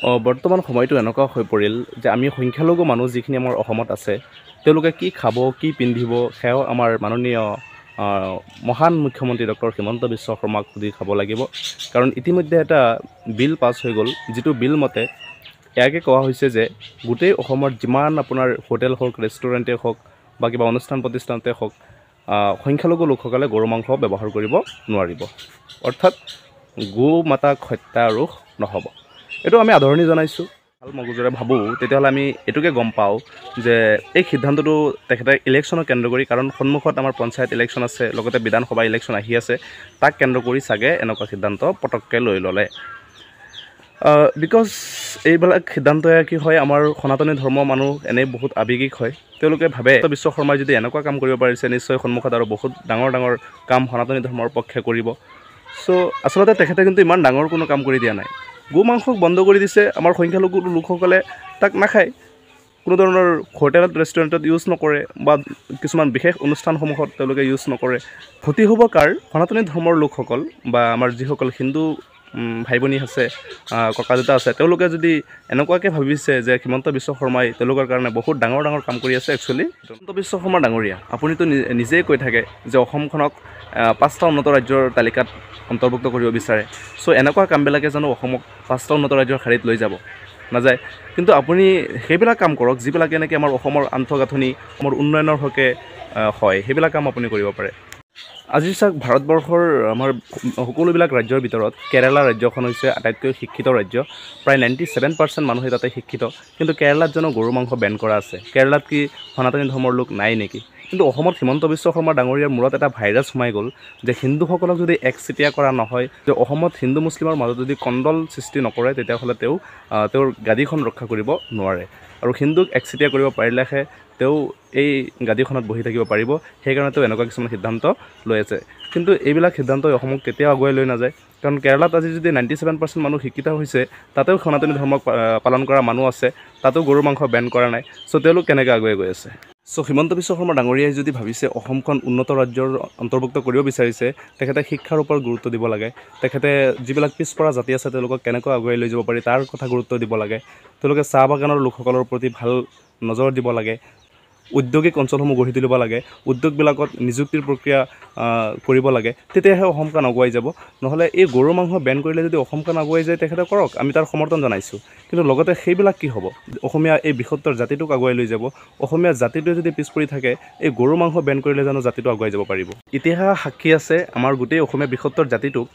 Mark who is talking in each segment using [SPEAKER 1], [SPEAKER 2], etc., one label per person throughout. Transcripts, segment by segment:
[SPEAKER 1] বৰ্তমান সময়টো এনেকুৱা হৈ পৰিল যে আমি সংখ্যালঘু মানুহ যিখিনি আমাৰ অসমত আছে তেওঁলোকে কি খাব কি পিন্ধিব সেয়াও আমাৰ মাননীয় মহান মুখ্যমন্ত্ৰী ডক্টৰ হিমন্ত বিশ্ব শৰ্মাক সুধি খাব লাগিব। কাৰণ ইতিমধ্যে এটা বিল পাছ হৈ গ'ল, যিটো বিল মতে ইয়াকে কোৱা হৈছে যে গোটেই অসমত যিমান আপোনাৰ হোটেল হওক, ৰেষ্টুৰেণ্টে হওক বা কিবা অনুষ্ঠান প্ৰতিষ্ঠানতে হওক, সংখ্যালঘু লোকসকলে গৰু মাংস ব্যৱহাৰ কৰিব নোৱাৰিব। অৰ্থাৎ গো মাতাক হত্যা আৰু নহ'ব। এইটো আমি আদৰণি জনাইছোঁ। ভাল মগজুৰে ভাবোঁ তেতিয়াহ'লে আমি এইটোকে গম পাওঁ যে এই সিদ্ধান্তটো তেখেতে ইলেকশ্যনক কেন্দ্ৰ কৰি, কাৰণ সন্মুখত আমাৰ পঞ্চায়ত ইলেকশ্যন আছে, লগতে বিধানসভা ইলেকশ্যন আহি আছে, তাক কেন্দ্ৰ কৰি চাগে এনেকুৱা সিদ্ধান্ত পটককৈ লৈ ল'লে। বিকজ এইবিলাক সিদ্ধান্তই কি হয়, আমাৰ সনাতনী ধৰ্মৰ মানুহ এনেই বহুত আৱেগিক হয়। তেওঁলোকে ভাবে বিশ্ব শৰ্মাই যদি এনেকুৱা কাম কৰিব পাৰিছে, নিশ্চয় সন্মুখত আৰু বহুত ডাঙৰ ডাঙৰ কাম সনাতনী ধৰ্মৰ পক্ষে কৰিব। চ' আচলতে তেখেতে কিন্তু ইমান ডাঙৰ কোনো কাম কৰি দিয়া নাই। গো মাংসক বন্ধ কৰি দিছে, আমাৰ সংখ্যালঘু লোকসকলে তাক নাখায়, কোনো ধৰণৰ হোটেলত ৰেষ্টুৰেণ্টত ইউজ নকৰে বা কিছুমান বিশেষ অনুষ্ঠানসমূহত তেওঁলোকে ইউজ নকৰে। ক্ষতি হ'ব কাৰ? সনাতনী ধৰ্মৰ লোকসকল বা আমাৰ যিসকল হিন্দু ভাই ভনী আছে, ককা দেউতা আছে, তেওঁলোকে যদি এনেকুৱাকৈ ভাবিছে যে হিমন্ত বিশ্ব শৰ্মাই তেওঁলোকৰ কাৰণে বহুত ডাঙৰ ডাঙৰ কাম কৰি আছে। একচুৱেলি হিমন্ত বিশ্ব শৰ্মা ডাঙৰীয়া, আপুনিতো নিজেই কৈ থাকে যে অসমখনক 5টা উন্নত ৰাজ্যৰ তালিকাত অন্তৰ্ভুক্ত কৰিব বিচাৰে। চ' এনেকুৱা কামবিলাকে জানো অসমক 5টা উন্নত ৰাজ্যৰ শাৰীত লৈ যাব? নাযায়। কিন্তু আপুনি সেইবিলাক কাম কৰক যিবিলাকে নেকি আমাৰ অসমৰ আন্তঃগাঁথনি, অসমৰ উন্নয়নৰ হকে হয়, সেইবিলাক কাম আপুনি কৰিব পাৰে। আজি চাওক, ভাৰতবৰ্ষৰ আমাৰ সকলোবিলাক ৰাজ্যৰ ভিতৰত কেৰালা ৰাজ্যখন হৈছে আটাইতকৈ শিক্ষিত ৰাজ্য। প্ৰায় 97% মানুহে তাতে শিক্ষিত। কিন্তু কেৰালাত জানো গৰু মাংস বেন কৰা আছে? কেৰালাত কি সনাতনী ধৰ্মৰ লোক নাই নেকি? কিন্তু অসমত হিমন্ত বিশ্ব শৰ্মা ডাঙৰীয়াৰ মূৰত এটা ভাইৰাছ সোমাই গ'ল যে হিন্দুসকলক যদি একচেটিয়া কৰা নহয়, যে অসমত হিন্দু মুছলিমৰ মাজত যদি কণ্ডল সৃষ্টি নকৰে, তেতিয়াহ'লে তেওঁৰ গাদীখন ৰক্ষা কৰিব নোৱাৰে। আৰু হিন্দুক একচেটিয়া কৰিব পাৰিলেহে তেওঁ এই গাদীখনত বহি থাকিব পাৰিব। সেইকাৰণে তেওঁ এনেকুৱা কিছুমান সিদ্ধান্ত লৈ আছে। কিন্তু এইবিলাক সিদ্ধান্তই অসমক কেতিয়াও আগুৱাই লৈ নাযায়। কাৰণ কেৰালাত আজি যদি 97% মানুহ শিক্ষিত হৈছে, তাতেও সনাতনী ধৰ্মক পালন কৰা মানুহ আছে, তাতেও গৰুৰ মাংস বেন কৰা নাই। চ' তেওঁলোক কেনেকৈ আগুৱাই গৈ আছে? চ' হিমন্ত বিশ্ব শৰ্মা ডাঙৰীয়াই যদি ভাবিছে অসমখন উন্নত ৰাজ্যৰ অন্তৰ্ভুক্ত কৰিব বিচাৰিছে, তেখেতে শিক্ষাৰ ওপৰত গুৰুত্ব দিব লাগে। তেখেতে যিবিলাক পিছপৰা জাতি আছে তেওঁলোকক কেনেকৈ আগুৱাই লৈ যাব পাৰি তাৰ কথা গুৰুত্ব দিব লাগে। তেওঁলোকে চাহ বাগানৰ লোকসকলৰ প্ৰতি ভাল নজৰ দিব লাগে। উদ্যোগিক অঞ্চলসমূহ গঢ়ি তুলিব লাগে। উদ্যোগবিলাকত নিযুক্তিৰ প্ৰক্ৰিয়া কৰিব লাগে। তেতিয়াহে অসমখন আগুৱাই যাব। নহ'লে এই গৰু মাংস বেন কৰিলে যদি অসমখন আগুৱাই যায়, তেখেতে কৰক, আমি তাৰ সমৰ্থন জনাইছোঁ। কিন্তু লগতে সেইবিলাক কি হ'ব? অসমীয়া এই বৃহত্তৰ জাতিটোক আগুৱাই লৈ যাব। অসমীয়া জাতিটোৱে যদি পিছ পৰি থাকে, এই গৰু মাংস বেন কৰিলে জানো জাতিটো আগুৱাই যাব পাৰিব? ইতিহাস সাক্ষী আছে, আমাৰ গোটেই অসমীয়া বৃহত্তৰ জাতিটোক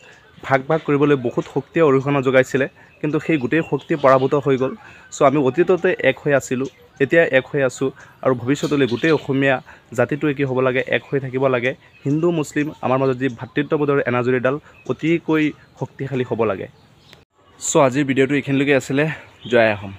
[SPEAKER 1] ভাগ ভাগ কৰিবলৈ বহুত শক্তিয়ে অৰিহণা যোগাইছিলে। কিন্তু সেই গোটেই শক্তি পৰাভূত হৈ গ'ল। চ' আমি অতীততে এক হৈ আছিলোঁ, এতিয়া এক হৈ আছোঁ, আৰু ভৱিষ্যতলৈ গোটেই অসমীয়া জাতিটোৱে কি হ'ব লাগে? এক হৈ থাকিব লাগে। হিন্দু মুছলিম আমাৰ মাজত যি ভাতৃত্ববোধৰ এনাজৰীডাল অতিকৈ শক্তিশালী হ'ব লাগে। চ' আজিৰ ভিডিঅ'টো এইখিনিলৈকে আছিলে। জয় অসম।